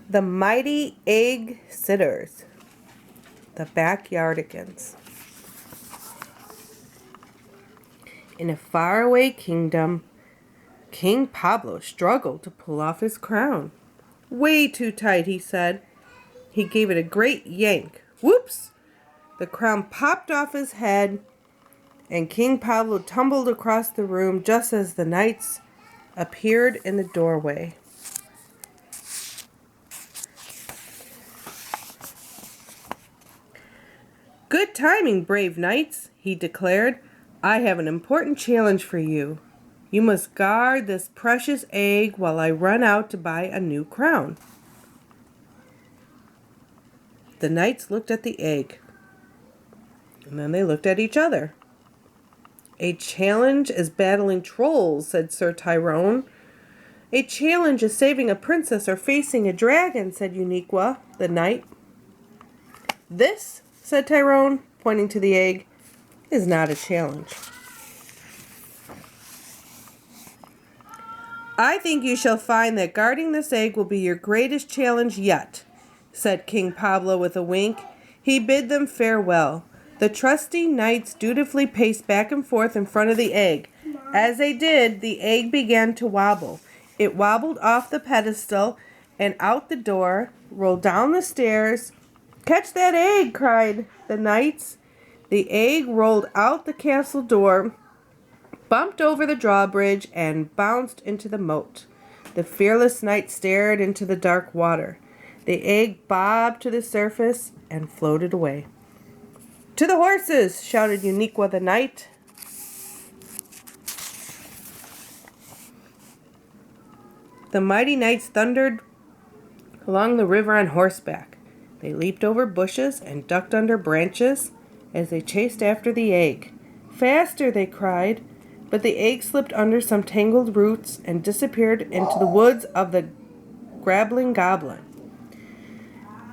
The mighty egg sitters, the Backyardigans. In a faraway kingdom, King Pablo struggled to pull off his crown. Way too tight, he said. He gave it a great yank. Whoops! The crown popped off his head, and King Pablo tumbled across the room just as the knights appeared in the doorway. Good timing, brave knights, he declared. I have an important challenge for you. You must guard this precious egg while I run out to buy a new crown. The knights looked at the egg, and then they looked at each other. A challenge is battling trolls, said Sir Tyrone. A challenge is saving a princess or facing a dragon, said Uniqua, the knight. This, said Tyrone, pointing to the egg, is not a challenge. I think you shall find that guarding this egg will be your greatest challenge yet, said King Pablo with a wink. He bid them farewell. The trusty knights dutifully paced back and forth in front of the egg. As they did, the egg began to wobble. It wobbled off the pedestal and out the door, rolled down the stairs. Catch that egg, cried the knights. The egg rolled out the castle door, bumped over the drawbridge, and bounced into the moat. The fearless knight stared into the dark water. The egg bobbed to the surface and floated away. To the horses, shouted Uniqua the knight. The mighty knights thundered along the river on horseback. They leaped over bushes and ducked under branches as they chased after the egg. Faster, they cried, but the egg slipped under some tangled roots and disappeared into the woods of the Gabbling Goblin.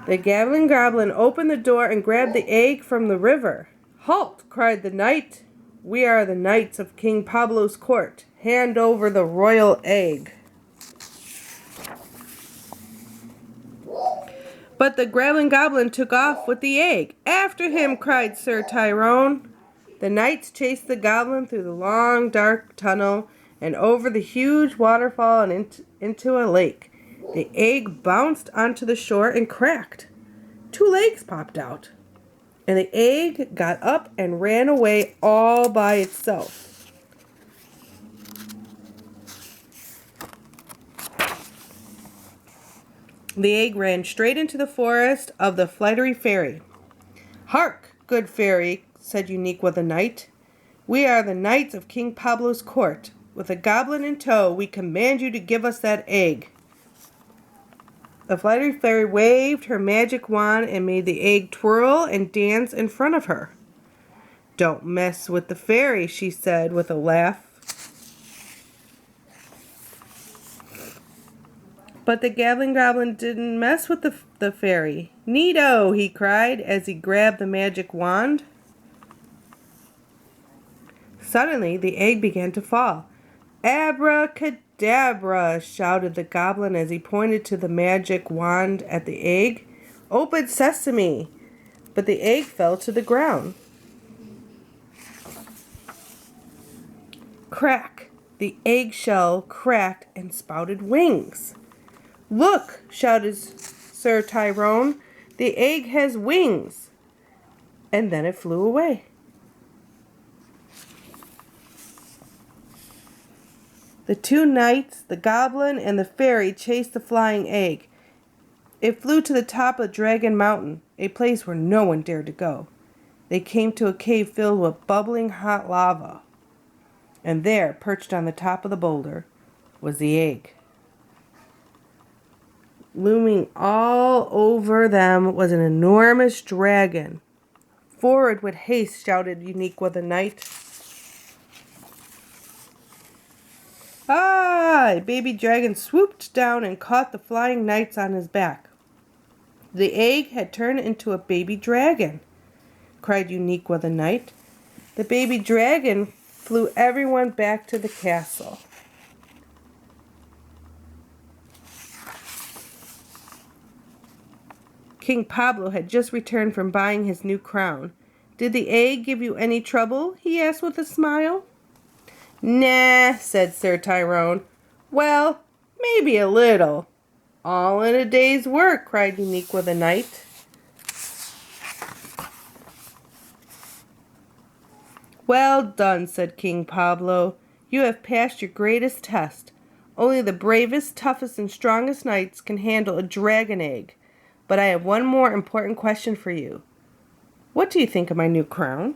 The Gabbling Goblin opened the door and grabbed the egg from the river. Halt, cried the knight. We are the knights of King Pablo's court. Hand over the royal egg. But the Gabbling Goblin took off with the egg. After him, cried Sir Tyrone. The knights chased the goblin through the long, dark tunnel and over the huge waterfall and into a lake. The egg bounced onto the shore and cracked. 2 legs popped out, and the egg got up and ran away all by itself. The egg ran straight into the forest of the flighty fairy. Hark, good fairy, said Uniqua the knight. We are the knights of King Pablo's court. With a goblin in tow, we command you to give us that egg. The flighty fairy waved her magic wand and made the egg twirl and dance in front of her. Don't mess with the fairy, she said with a laugh. But the Gabbling Goblin didn't mess with the fairy. Neato, he cried as he grabbed the magic wand. Suddenly, the egg began to fall. Abracadabra, shouted the goblin as he pointed to the magic wand at the egg. Open sesame! But the egg fell to the ground. Crack! The eggshell cracked and sprouted wings. Look, shouted Sir Tyrone, the egg has wings. And then it flew away. The 2 knights, the goblin, and the fairy chased the flying egg. It flew to the top of Dragon Mountain, a place where no one dared to go. They came to a cave filled with bubbling hot lava. And there, perched on the top of the boulder, was the egg. Looming all over them was an enormous dragon. Forward with haste, shouted Uniqua the knight. Ah! A baby dragon swooped down and caught the flying knights on his back. The egg had turned into a baby dragon, cried Uniqua the knight. The baby dragon flew everyone back to the castle. King Pablo had just returned from buying his new crown. "Did the egg give you any trouble?" he asked with a smile. "Nah," said Sir Tyrone. "Well, maybe a little." "All in a day's work," cried Unique with a night. "Well done," said King Pablo. "You have passed your greatest test. Only the bravest, toughest, and strongest knights can handle a dragon egg. But I have one more important question for you. What do you think of my new crown?"